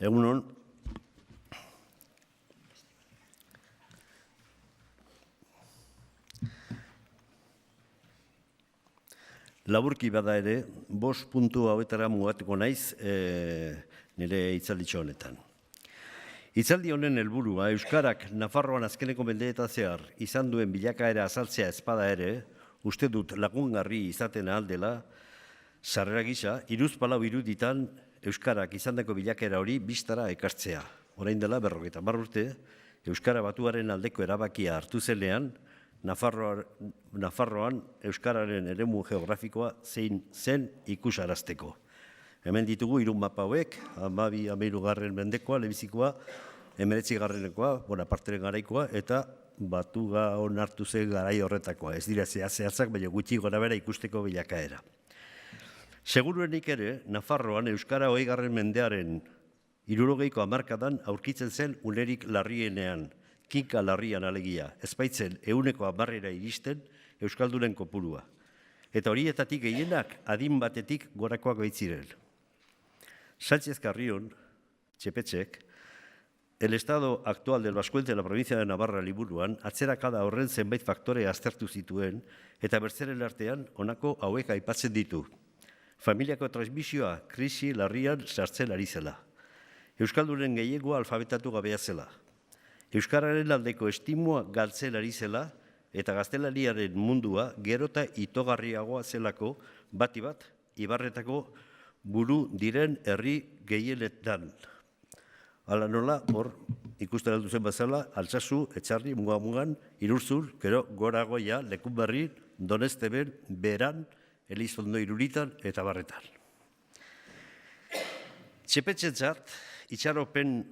Egunon. Laburki bada ere, 5 puntu hauetara mugatuko naiz nire hitzalditxo honetan. Hitzaldi honen helburua Euskarak Nafarroan azkeneko mendeetan zehar izan duen bilakaera azaltzea ezpada ere, uste dut lagungarri izaten ahal dela, sarrera gisa, hiruzpalau iruditan Euskarak izandako bilakaera hori bistara ekartzea. Orain dela 50 urte, Euskara Batuaren aldeko erabakia hartu zenean, Nafarroan Euskararen eremu geografikoa zein zen ikusarazteko. Hemen ditugu 3 mapa hauek, 12. mendekoa, lehenbizikoa, 19. Bonaparteren garaikoa, eta Batuga onartu zen garai horretakoa. Ez dira zehatzak, baina gutxi gorabehera ikusteko bilakaera. Seguruenik ere, Nafarroan Euskara 20. mendearen 60ko hamarkadan aurkitzen zen unerik larrienean, kinka larrian alegia, ezbaitzen 100% iristen Euskaldunen kopurua. Eta horietatik gehienak adin batetik gorakoak baitziren. Sánchez Carrión, Txepetxek, el estado actual del Bascuente de la provincia de Navarra liburuan, atzerakada horren zenbait faktore aztertu zituen, eta bertzeren artean honako hauek aipatzen ditu. Familiako transmisioa krisi larrian sartzen ari zela. Euskaldunen gehiengoa alfabetatu gabea zela. Euskararen aldeko estimua galtzen ari zela eta gaztelaniaren mundua gerota itogarriagoa zelako bati bat Ibarretako buru diren herri gehienetan. Hala nola, hor, ikusten aldu zen bezala, Altsasu, Etxarri, Mugamugan, Irurzur, gero goragoia, Lekunberri, Donesteben, Beran, Elizondo Iruritan eta Barretan. Txepetxentzat, itxaropen,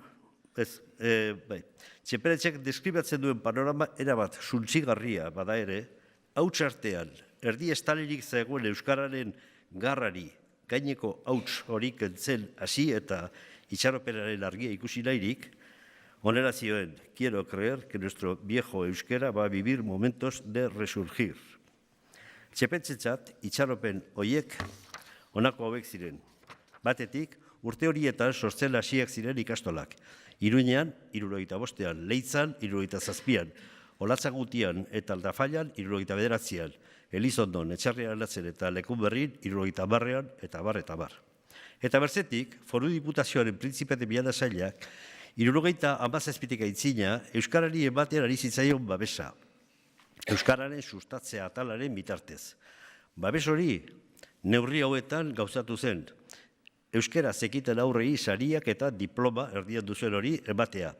Txepetxek deskribatzen duen panorama erabat suntzigarria bada ere, hauts artean, erdi estalirik zegoen Euskararen garrari, gaineko hauts horik entzen hasi eta itxaropenaren argia ikusi nahirik, honera zioen, quiero creer que nuestro viejo euskera va a vivir momentos de resurgir. Txepetxentzat, itxaropen hoiek honako hauek ziren. Batetik, urte horietan sortzen hasiak ziren ikastolak. Iruñean, 75, Leitzan, 77, Olatzagutian eta Aldafallan, 79, Elizondon, Etxarrian alatzen eta Lekunberrin, 70 eta bar. Eta berzetik, Foru Diputazioaren Printzipete Biana Sailak, 77 aitzina, Euskarari ematen ari zitzaion babesa. Euskararen sustatzea atalaren bitartez. Babes hori, neurri hauetan gauzatu zen. Euskara zekiten aurrei sariak eta diploma erdian duzen hori ematea.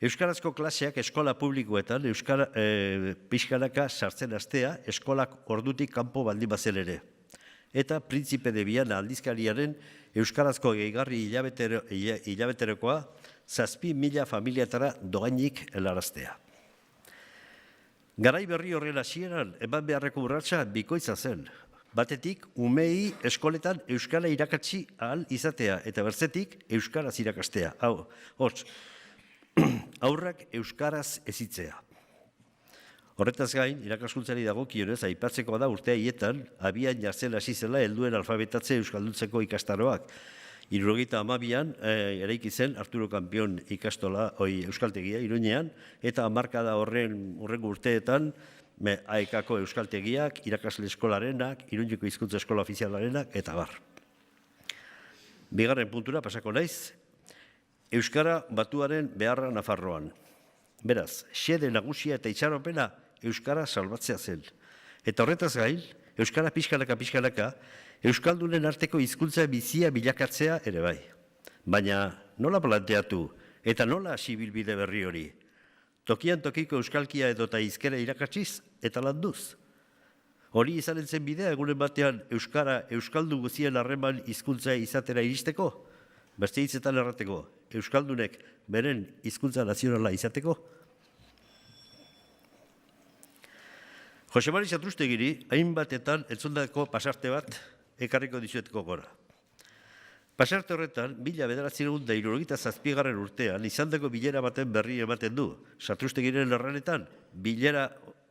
Euskarazko klaseak eskola publikoetan pixkanaka sartzen hastea eskolak ordutik kanpo baldin bazen ere. Eta Printzipe de Biana aldizkariaren euskarazko gehigarri hilabeterokoa 7.000 familiatara doainik helaraztea. Garai berri horren hasieran eman beharreko urratsa bikoitza zen. Batetik, umei eskoletan euskara irakatsi ahal izatea eta bertzetik euskaraz irakastea. Aurrak euskaraz ezitzea. Horretaz gain, irakaskuntzari dagokionez aipatzeko da urte haietan abian jartzen hasi zela helduen alfabetatze euskalduntzeko ikastaroak. 72an eraiki zen Arturo Kampion ikastola euskaltegia Iruñean eta hamarkada horrengo urteetan AEKako euskaltegiak, irakasle eskolarenak, Iruñeko hizkuntza eskola ofizialarenak eta bar. Bigarren puntura pasako naiz, Euskara Batuaren beharra Nafarroan. Beraz, xede nagusia eta itxaropena Euskara salbatzea zen. Eta horretaz gain, Euskara pixkanaka, Euskaldunen arteko hizkuntza bizia bilakatzea ere bai. Baina nola planteatu eta nola hasi bilbide berri hori? Tokian tokiko euskalkia edota hizkera irakatsiz eta landuz. Hori izanen zen bidea egunen batean euskaldu guzien harreman hizkuntza izatera iristeko? Beste hitzetan errateko, euskaldunek beren hizkuntza nazionala izateko? Josemari Satrustegiri, hainbatetan entzundako pasarte bat ekarriko dizuetko gora. Pasarte horretan, 1977 urtean, izandako bilera baten berri ematen du. Satrustegiren erranetan, bilera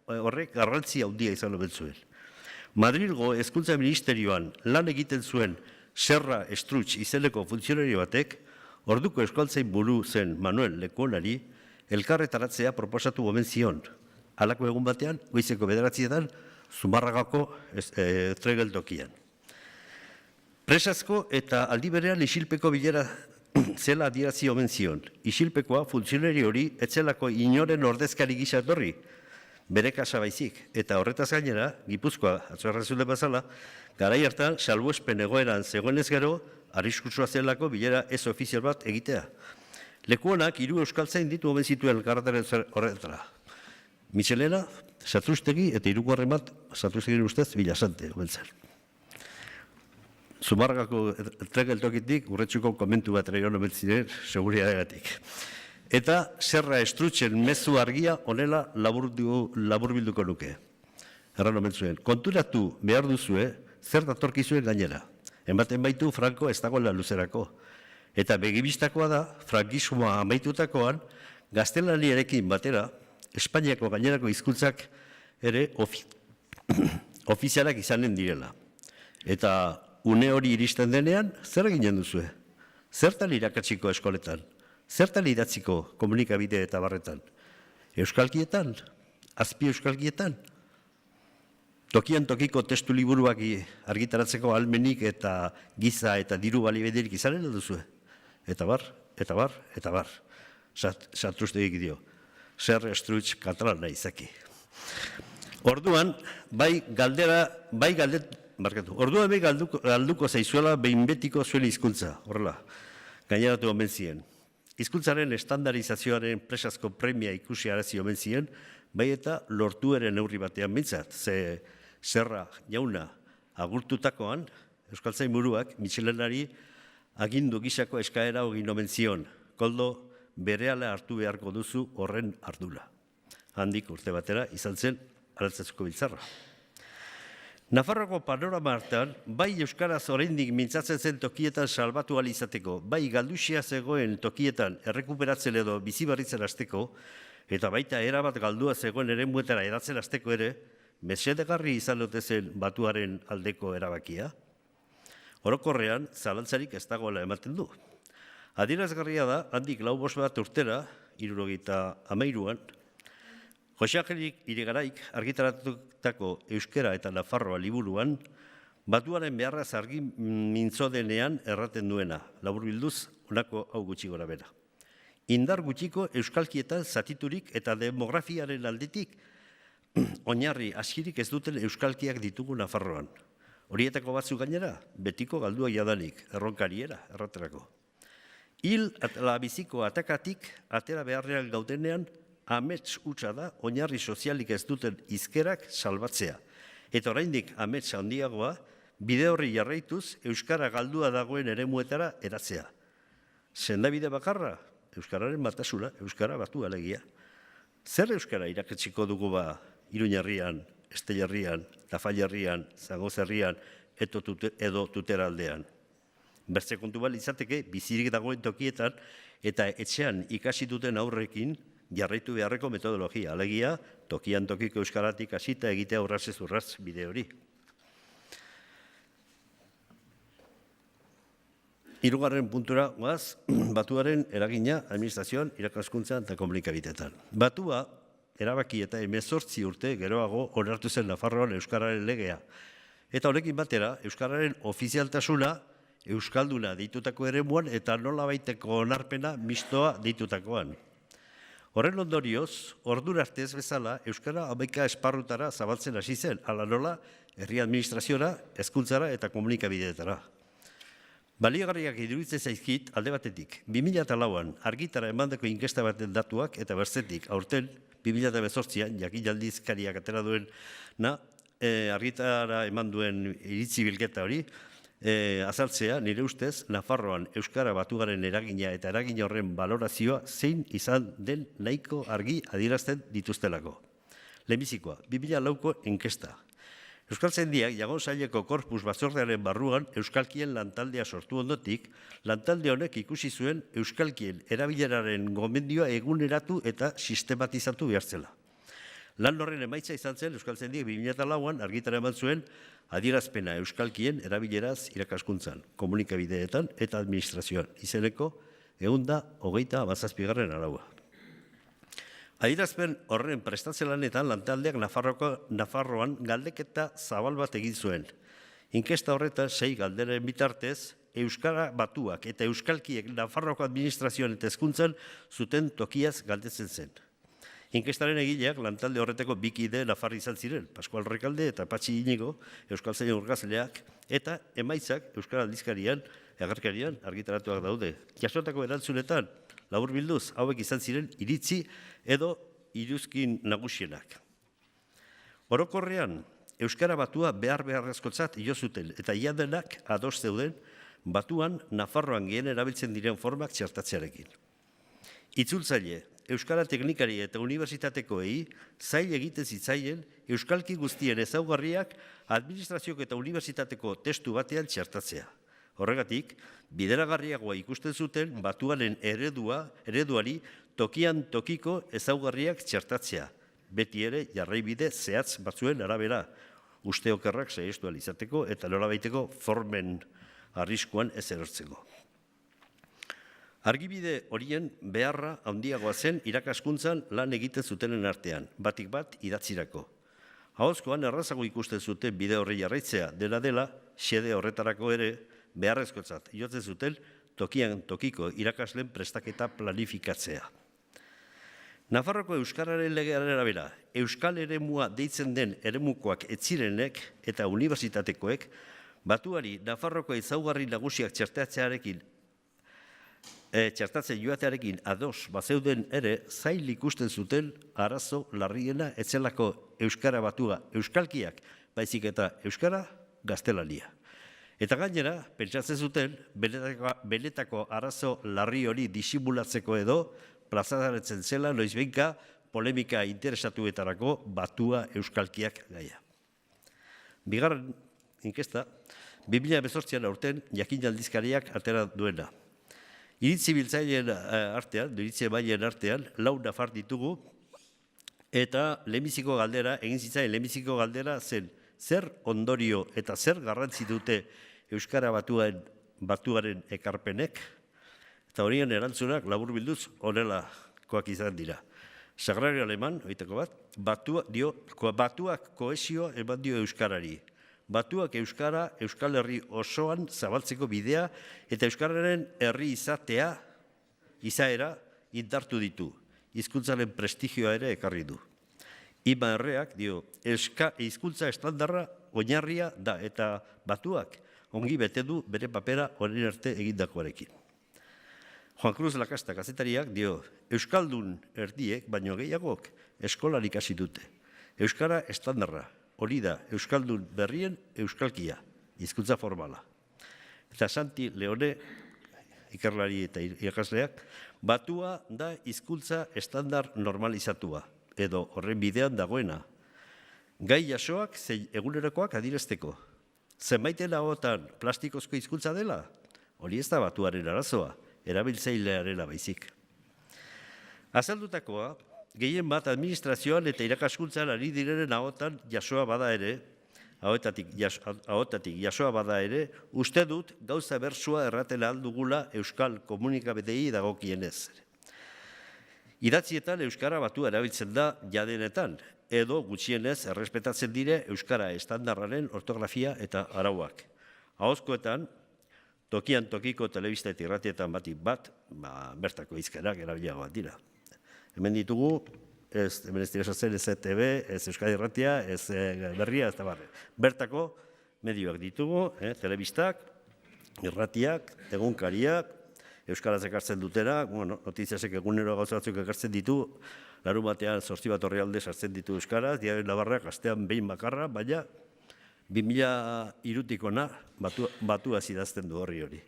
horrek garrantzia handia izan omen zuen. Madrilgo Hezkuntza Ministerioan lan egiten zuen Serra Estrutx izeneko funtzionario batek, Orduko euskaltzain buru zen Manuel Lekuonari elkarretaratzea proposatu omen zion. Halako egun batean, goizeko 9:00 Zumarragako tregeltokian. Presazko eta aldi berean isilpeko bilera zela adierazi omen zion. Isilpekoa funtzionari hori etzelako inoren ordezkari gisa etorri, bere kasa baizik, eta horretaz gainera, Gipuzkoa atzoarrazule bazala, garai hartan salbuespen egoeran zegoenez gero, arriskutsua zelako bilera ez ofizial bat egitea. Lekuonak 3 euskaltzain ditu omen zituen elkarretaren horretara. Michelena, Satrustegi eta 3. bat, Satrustegin ustez, Bilasante, omen zen. Zumarragako tregeltokitik urretxuko komentu bat ere omen ziren, seguriadegatik. Eta Serra Estrutxen mezu argia honela laburbilduko nuke. Erran omen zuen, konturatu behar duzue, zer datorkizuen gainera. Ematen baitu Franco ez dagoela luzerako. Eta begibistakoa da, frankismoa amaitutakoan, gaztelaniarekin batera, Espainiako gainerako hizkuntzak ere ofizialak izanen direla. Eta une hori iristen denean, zer eginen duzue? Zertan irakatsiko eskoletan? Zertan idatziko komunikabide eta barretan? Euskalkietan? Azpi euskalkietan? Tokian tokiko testu liburuak argitaratzeko almenik eta giza eta diru balibedirik izanen duzue? Eta bar, eta bar, eta bar. Satrustegik dio. Ser estrutx katalana izaki. Orduan, orduan galduko zaizuela behin betiko zuen hizkuntza, horrela, gaineratu omen zien. Hizkuntzaren estandarizazioaren presazko premia ikusi arazi omen zien, bai eta lortu ere neurri batean bintzat, ze Serra jauna agurtutakoan, euskaltzain buruak, Michelenari agindu gisako eskaera hogin omen zion, koldo berehala hartu beharko duzu horren ardura. Handik urte batera izan zen Arantzazko biltzarra. Nafarroko panorama hartan, bai euskaraz oraindik mintzatzen zen tokietan salbatu ahal izateko, bai galduxia zegoen tokietan errekuperatzen edo bizibarritzen hasteko, eta baita erabat galdua zegoen eremuetara edatzen hasteko ere, mesedegarri izan dute zen batuaren aldeko erabakia. Orokorrean, zalantzarik ez dagoela ematen du. Adierazgarria da, handik 4-5 bat urtera, 1973an, Jose Angelik Iregaraik argitaratutako euskera eta Nafarroa liburuan, batuaren beharraz argi mintzo denean erraten duena, laburbilduz honako hau gutxi gora bera. Indar gutxiko euskalkietan zatiturik eta demografiaren aldetik oinarri askirik ez duten euskalkiak ditugu Nafarroan. Horietako batzuk gainera, betiko galdua jadanik, erronkariera, erraterako. Hil labiziko atakatik atera beharrean gaudenean amets hutsa da oinarri sozialik ez duten hizkerak salbatzea. Eta oraindik amets handiagoa bide horri jarraituz euskara galdua dagoen eremuetara eratzea. Sendabide bakarra, euskararen batasuna, euskara batu alegia. Zer euskara iraketsiko dugu ba Iruñerrian, Estellerrian, Tafallerrian, Zangozerrian edo Tuteraldean? Bertze kontu bal izateke, bizirik dagoen tokietan eta etxean ikasi duten aurrekin jarraitu beharreko metodologia. Alegia, tokian tokiko euskaratik hasita egitea urratsez urratz bide hori. Hirugarren puntura, batuaren eragina administrazioan, irakaskuntzan eta komunikabitetan. Batua, erabaki eta 18 urte geroago onartu zen Nafarroan euskararen legea. Eta honekin batera, euskararen ofizialtasuna euskalduna deitutako eremuan eta nolabaiteko onarpena mistoa deitutakoan. Horren ondorioz, ordura arte ez bezala, euskara 11 esparrutara zabaltzen hasi zen, hala nola, herri administraziora, hezkuntzara eta komunikabideetara. Baliagarriak iruditzen zaizkit alde batetik, 2004an argitara emandako inkesta baten datuak eta berzetik aurten 2018an jakindaldizkariak atera duena argitara eman duen iritzi bilketa hori, azaltzea, nire ustez, Nafarroan euskara batugaren eragina eta eragin horren balorazioa zein izan den nahiko argi adierazten dituztelako. Lehenbizikoa, 2004ko inkesta. Euskaltzaindiak Jagon Saileko korpus batzordearen barruan euskalkien lantaldea sortu ondotik, lantalde honek ikusi zuen euskalkien erabileraren gomendioa eguneratu eta sistematizatu behar zela. Lan horren emaitza izan zen Euskaltzaindiak 2004an argitara eman zuen adierazpena euskalkien erabileraz irakaskuntzan, komunikabideetan eta administrazioan, izeneko 127. araua. Adierazpen horren prestatzelanetan lantaldeak Nafarroan galdeketa zabal bat egin zuen. Inkesta horretan 6 galderen bitartez, Euskara batuak eta euskalkiek Nafarroko administrazioan eta hezkuntzan zuten tokiaz galdetzen zen. Inkestaren egileak lantalde horretako bikide Nafarri izan ziren, Pascual Rekalde eta Patxi Inigo, euskaltzain urgazleak, eta emaitzak Euskal Aldizkarian, agerkarian argitaratuak daude. Jasotako erantzunetan, laburbilduz, hauek izan ziren iritzi edo iruzkin nagusienak. Orokorrean, Euskara batua beharrezkotzat jo zuten, eta ia denak ados zeuden batuan Nafarroan gehien erabiltzen diren formak txertatzearekin. Itzultzaile, Euskara teknikari eta unibertsitatekoei zail egiten zitzaien euskalki guztien ezaugarriak administrazioko eta unibertsitateko testu batean txertatzea. Horregatik, bideragarriagoa ikusten zuten batuaren ereduari tokian tokiko ezaugarriak txertatzea. Beti ere jarraibide zehatz batzuen arabera, uste okerrak saihestu ahal izateko eta norabaiteko formen arriskuan ez erortzeko. Argibide horien beharra handiagoa zen irakaskuntzan lan egiten zutenen artean, batik bat idatzirako. Ahozkoan errazago ikusten zuten bide horri jarraitzea, dela xede horretarako ere beharrezkotzat jotzen zuten tokian tokiko irakasleen prestaketa planifikatzea. Nafarroko Euskararen legearen arabera, Euskal eremua deitzen den eremukoak etzirenek eta unibertsitatekoek batuari Nafarroko ezaugarri nagusiak txertatzen joatearekin ados bazeuden ere zail ikusten zuten arazo larriena etzelako Euskara batua euskalkiak, baizik eta Euskara gaztelania. Eta gainera, pentsatzen zuten, benetako arazo larri hori disimulatzeko edo plazaratzen zela noizbehinka polemika interesatuetarako batua euskalkiak gaia. Bigarren inkesta, 2018an aurten jakin aldizkariak atera duena. Iritzi biltzaileen artean, iritzi emaileen artean, 4 nafar ditugu, eta lehenbiziko galdera, egin zitzaien lehenbiziko galdera zen, zer ondorio eta zer garrantzi dute Euskara batuaren ekarpenek, eta horien erantzunak laburbilduz honelakoak izan dira. Sagrario Aleman, oiteko bat, batuak kohesioa eman dio Euskarari. Batuak Euskara, Euskal Herri osoan zabaltzeko bidea eta Euskararen herri izaera indartu ditu. Hizkuntzaren prestigioa ere ekarri du. Ima Erreak dio, hizkuntza estandarra oinarria da eta batuak ongi bete du bere papera orain arte egindakoarekin. Juan Cruz Lakasta kazetariak dio, Euskaldun erdiek, baino gehiagok, eskolan ikasi dute. Euskara estandarra. Hori da, Euskaldun berrien euskalkia, hizkuntza formala. Eta Santi Leone, ikerlari eta irakasleak, batua da hizkuntza estandar normalizatua, edo horren bidean dagoena. Gai jasoak zein egunerokoak adierazteko. Zenbaiten ahotan plastikozko hizkuntza dela? Hori ez da batuaren arazoa, erabiltzailearena baizik. Azaldutakoa, gehien bat administrazioan eta irakaskuntzan ari direnen ahotan jasoa bada ere, ahotatik jasoa bada ere, uste dut gauza bersua erraten aldugula Euskal komunikabidei dagokienez. Idatzietan Euskara batua erabiltzen da jadenetan, edo gutxienez errespetatzen dire Euskara estandarraren ortografia eta arauak. Ahozkoetan, tokian tokiko telebista eta irratietan batik bat, bertako hizkerak erabiliagoak dira. Hemen ditugu, hemen ez diresatzen ez ETV, ez Euskadi Irratia, ez Berria, ez da barre. Bertako medioak ditugu, telebistak, irratiak, egunkariak, Euskaraz ekartzen dutera, notiziasek egunero gauza batzuk ekartzen ditu, larun batean 8 bat orrialde sartzen ditu Euskaraz, Diario Navarrak astean behin bakarra, baina 2003tik ona batua idazten du hori.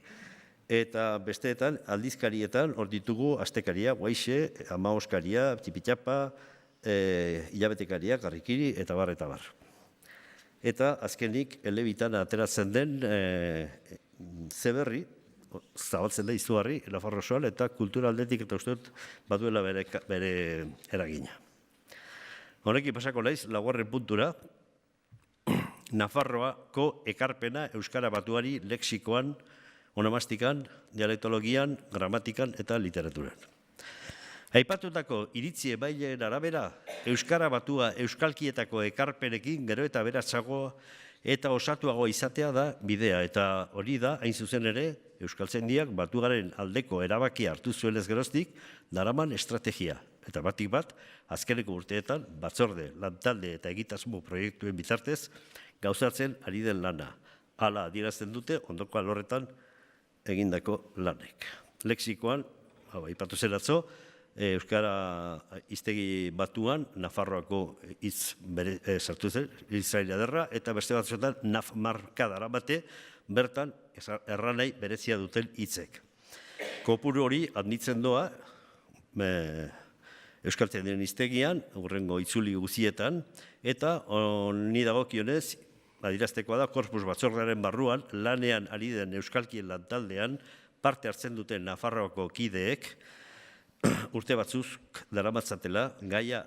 Eta besteetan, aldizkarietan, hor ditugu astekaria, guaixe, amaoskaria, txipitxapa, hilabetekaria, karrikiri, eta bar, eta bar. Eta azkenik, elebitan ateratzen den zeberri, zabaltzen da izugarri, Nafarro osoan, eta kultura aldetik eta uste dut baduela bere eragina. Honekin pasako naiz, 4. puntura, Nafarroako ekarpena Euskara batuari lexikoan onomastikan, dialektologian, gramatikan eta literaturan. Aipatutako iritzi emaileen arabera, euskara batua euskalkietako ekarpenekin gero eta aberatsagoa eta osatuago izatea da bidea, eta hori da, hain zuzen ere, euskaltzaindiak batuaren aldeko erabakia hartu zuenez geroztik, daraman estrategia. Eta batik bat, azkeneko urteetan, batzorde, lantalde eta egitasmo proiektuen bitartez, gauzatzen ari den lana. Hala adierazten dute, ondoko alorretan egindako lanek. Lexikoan, aipatu zen atzo, euskara hiztegi batuan, Nafarroako hitz sartu zen, Israel ederra, eta beste batzuetan nafmarka darabate, bertan erranai berezia duten hitzek. Kopuru hori handitzen doa, euskaltzen diren hiztegian, hurrengo itzuli guzietan, eta honi dagokionez, adieraztekoa da, korpus batzordearen barruan, lanean ari den euskalkien lantaldean, parte hartzen duten Nafarroako kideek, urte batzuk daramatzatela gaia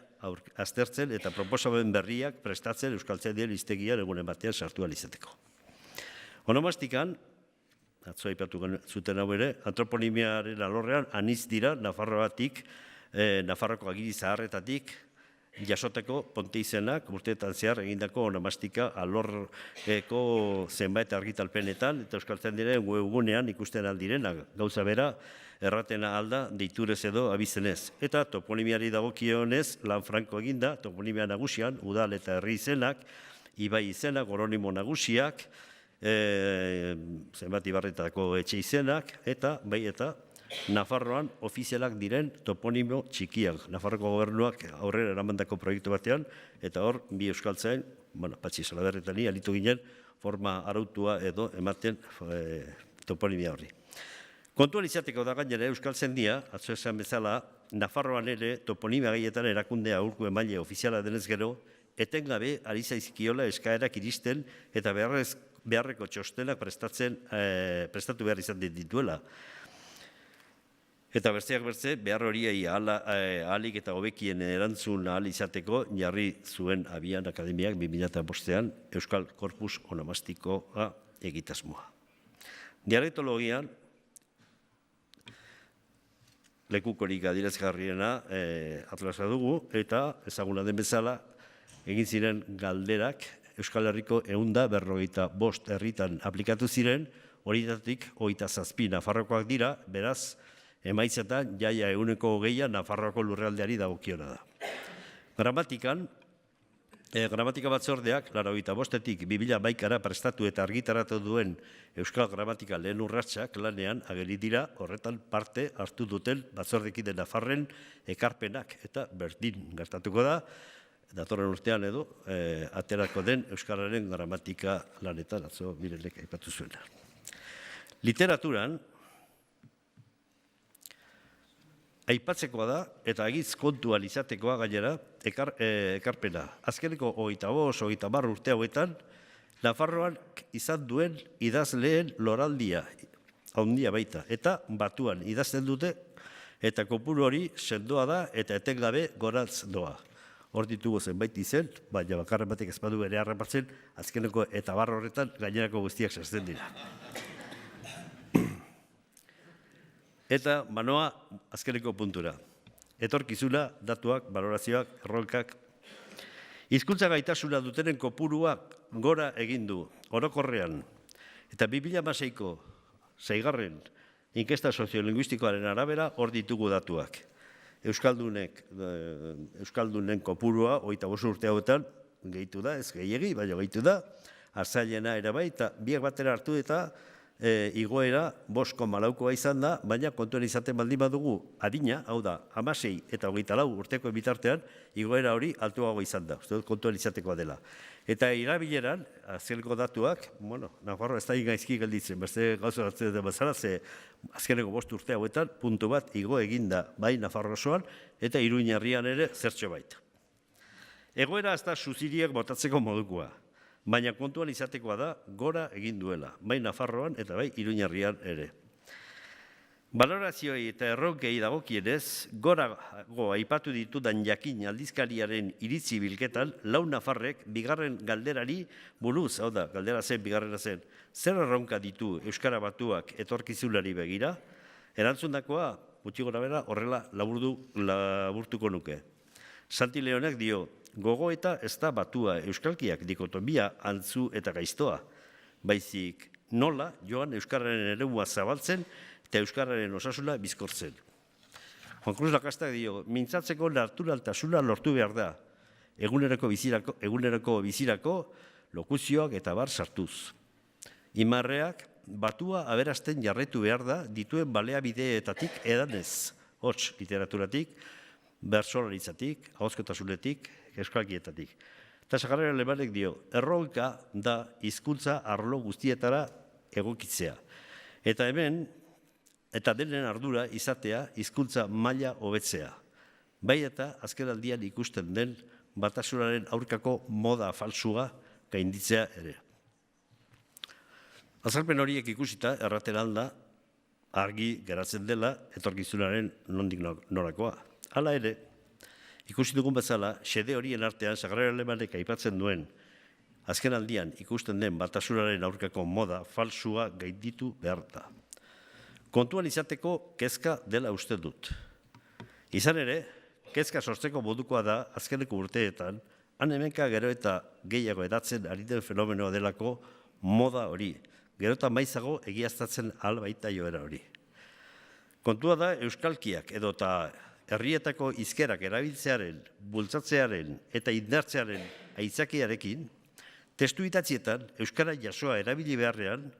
aztertzen eta proposamen berriak prestatzen euskaltzen dien hiztegian egunen batean sartu ahal izateko. Onomastikan, atzo aipatu zuten hau ere, antroponimiaren alorrean anitz dira Nafarroatik, Nafarroko agiri zaharretatik, jasoteko ponte izenak urteetan zehar egindako onomastika alorreko zenbait argitalpenetan eta euskaltzen diren webgunean ikusten aldirenak gauza bera erratena alda deiturez edo abizenez. Eta toponimiari dagokionez lan franko eginda, toponimia nagusian, udal eta herri izenak, ibai izenak, oronimo nagusiak, zenbat ibarretako etxe izenak, eta bai eta Nafarroan ofizialak diren toponimo txikiak. Nafarroko gobernuak aurrera eramandako proiektu batean, eta hor, bi euskaltzain, Patxi Salaberretani, alitu ginen, forma arautua edo ematen toponimia horri. Kontuan izateko da gainera euskaltzaindia, atzo esan bezala, Nafarroan ere toponimia gaietan erakundea aurku emaile ofiziala denez gero, etengabe ari zaizkiola eskaerak iristen eta beharreko txostenak prestatu behar izan dituela. Eta bertzeak bertze, behar horiei ahalik eta hobekien erantzun ahal izateko, jarri zuen abian akademiak 2005an Euskal Korpus Onomastikoa egitasmoa. Dialektologian, lekukorik adierazgarriena atlasa dugu, eta ezaguna den bezala, egin ziren galderak Euskal Herriko 155 herritan aplikatu ziren, horietatik 27 Nafarrokoak dira, beraz, emaitzetan jaia 120 Nafarroako lurraldeari dagokiona da. Gramatika batzordeak, 85etik 2011ara prestatu eta argitaratu duen Euskal Gramatika lehen urratsak lanean ageri dira horretan parte hartu duten batzordekide Nafarren ekarpenak eta berdin gertatuko da, datorren urtean edo, aterako den Euskararen gramatika lanetan, atzo Mirelek aipatu zuena. Literaturan, aipatzekoa da, eta agiz kontuan izatekoa gainera, ekarpena. Azkeneko 25-30 urte hauetan, Nafarroan izan duen idazleen loraldia, handia baita, eta batuan idazten dute, eta kopuru hori sendoa da, eta etengabe gorantz doa. Hor ditugu zenbait izen, baina bakarren batek ez badu ere harrapatzen, azkeneko eta barro horretan gainerako guztiak sartzen dira. Eta manoa azkeneko puntura. Etorkizuna, datuak, balorazioak, errolkak. Hizkuntza gaitasuna dutenen kopuruak gora egin du orokorrean. Eta 2016ko 6. inkesta soziolinguistikoaren arabera hor ditugu datuak. Euskaldunen kopurua 25 urte hauetan gehitu da, ez gehiegi, baina gehitu da, arzailena ere bai, eta biak batera hartu eta igoera 5,4koa izan da, baina kontuen izaten baldin badugu adina, hau da, 16 eta 24 urteko bitartean, igoera hori altuago izan da, uste dut kontuen izatekoa dela. Eta irabileran, azkeneko datuak, Nafarro ez da gaizki gelditzen, beste gauza hartzen dut bezala, ze azkeneko 5 urte hauetan, puntu bat igo eginda bai Nafarro osoan, eta Iruñerrian ere zertxo baita. Egoera ez da suziriak botatzeko modukoa, baina kontuan izatekoa da gora egin duela, bai Nafarroan eta bai Iruñerrian ere. Balorazioei eta erronkei dagokienez, gorago aipatu ditudan jakin aldizkariaren iritzi bilketan, lau nafarrek bigarren galderari buruz, hau da, galdera zen, bigarrena zen, zer erronka ditu Euskara Batuak etorkizunari begira, erantzundakoa, gutxi gora bera, horrela laburtuko nuke. Santi Leonek dio, gogoeta ez da batua euskalkiak dikotomia antzu eta gaiztoa, baizik nola joan Euskararen eremua zabaltzen eta Euskararen osasuna bizkortzen. Juan Cruz Lakastak dio, mintzatzeko naturaltasuna lortu behar da, eguneroko bizirako lokuzioak eta bar sartuz. Imarreak batua aberasten jarraitu behar da dituen baleabideetatik edanez, hots literaturatik, bertsolaritzatik, ahozkotasunetik, euskalkietatik. Eta Sagarra Lemanek dio, erronka da hizkuntza arlo guztietara egokitzea. Eta hemen, eta denen ardura izatea hizkuntza maila hobetzea. Bai eta azkenaldian ikusten den batasunaren aurkako moda falsua gainditzea ere. Azalpen horiek ikusita erraten alda argi geratzen dela etorkizunaren nondik norakoa. Hala ere, ikusi dugun bezala, xede horien artean Sagarra Lemanek aipatzen duen azkenaldian ikusten den batasunaren aurkako moda falsua gainditu behar da. Kontuan izateko kezka dela uste dut. Izan ere, kezka sortzeko modukoa da azkeneko urteetan, han hemenka gero eta gehiago edatzen ari den fenomenoa delako moda hori, gero eta maizago egiaztatzen baita joera hori. Kontua da euskalkiak edota herrietako hizkerak erabiltzearen, bultzatzearen eta indartzearen aitzakiarekin, testu itatzietan euskara jasoa erabili beharrean,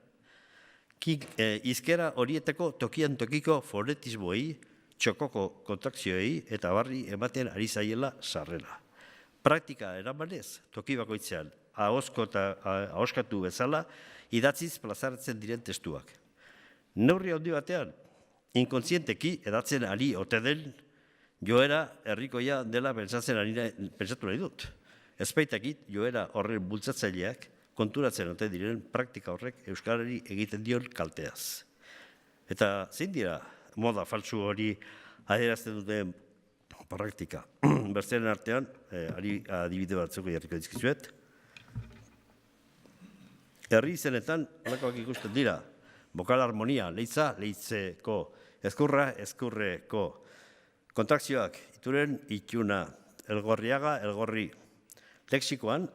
hizkera horietako tokian tokiko fonetismoei, txokoko kontrakzioei eta barri ematen ari zaiela sarrera. Praktika eramanez, toki bakoitzean, ahoskatu bezala, idatziz plazaratzen diren testuak. Neurri handi batean, inkontzienteki edatzen ari ote den, joera herrikoia dela pentsatu nahi dut. Ezbaitakit joera horren bultzatzaileak konturatzen ote diren praktika horrek euskarari egiten dion kalteaz. Eta zein dira moda falsu hori adierazten duten praktika? Bertzeren artean, adibide batzuk jarriko dizkizuet. Herri izenetan halakoak ikusten dira. Bokal harmonia, leitza, leitzeko, ezkurra, ezkurreko. Kontrakzioak, ituren, ituna, elgorriaga, elgorri. Lexikoan,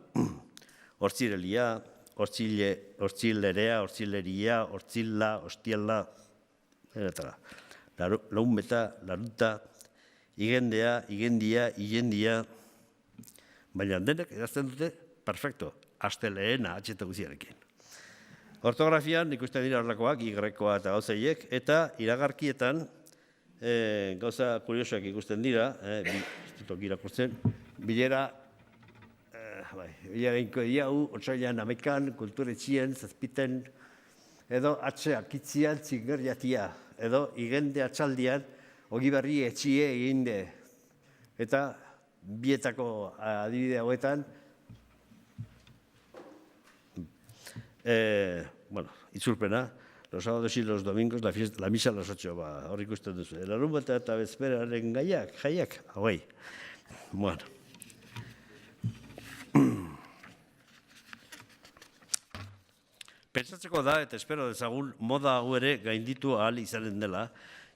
hortzirelia, hortzilerea, hortzileria, hortzilla, hostiela, eta launbeta, laruta, igendea, igendia, igendia, baina denek edazten dute, perfecto, aste lehena atxeta guziarekin. Ortografian ikusten dira horlakoak, igrekoa eta gauzaiek, eta iragarkietan gauza kuriosoak ikusten dira, irakurtzen, bilera inko diau, otsailan amekan, kulturetxien, zazpiten, edo atxe akitzian txingerriatia, edo igende atxaldian, ogi berri etxie eginde. Eta bietako adibide hauetan, itzulpena, los sábados y los domingos, la misa a las 8, hor ikusten duzu. Larunbata eta bezperaren jaiak, hauei. Bueno. Pentsatzeko da, eta espero dezagun, moda hau ere gainditu ahal izanen dela,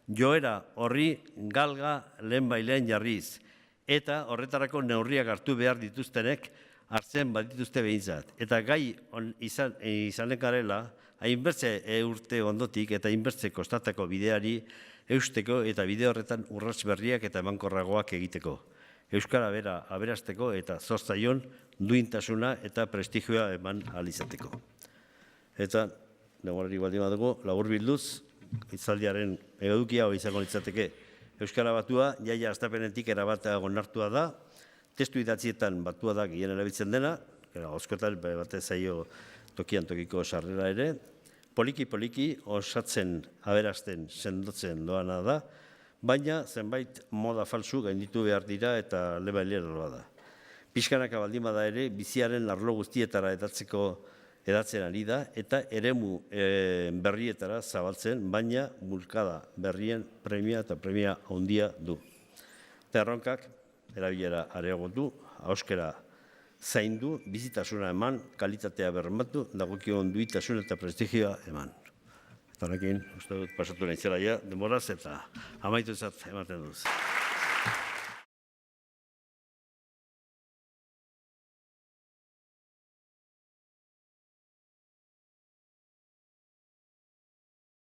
joera horri galga lehenbailean jarriz, eta horretarako neurriak hartu behar dituztenek hartzen badituzte behintzat. Eta gai izanen garela, hainbertze urte ondotik eta hainbertze kostatako bideari eusteko eta bide horretan urrats berriak eta emankorragoak egiteko. Euskara bera aberasteko eta zortzaion duintasuna eta prestigioa eman ahal izateko. Eta, denborari baldin badugu, laburbilduz, hitzaldiaren edukia hori izango litzateke. Euskara Batua, jaia astapenetik erabat onartua da, testu idatzietan batua da gehien erabiltzen dena, oskotan batez zaio tokian tokiko sarrera ere, poliki osatzen, aberasten, sendotzen doana da, baina zenbait moda falsu gainditu behar dira eta lebailera da. Pixkanaka baldin bada ere, biziaren arlo guztietara edatzeko edatzen ari da, eta eremu berrietara zabaltzen, baina bulkada berrien premia eta premia handia du. Eta erronkak erabilera areagotu, ahoskera zaindu, bizitasuna eman, kalitatea bermatu, dagokion duitasun eta prestigioa eman. Eta horrekin, uste dut pasatu nahi zela ja, denboraz eta amaitu ematen duz.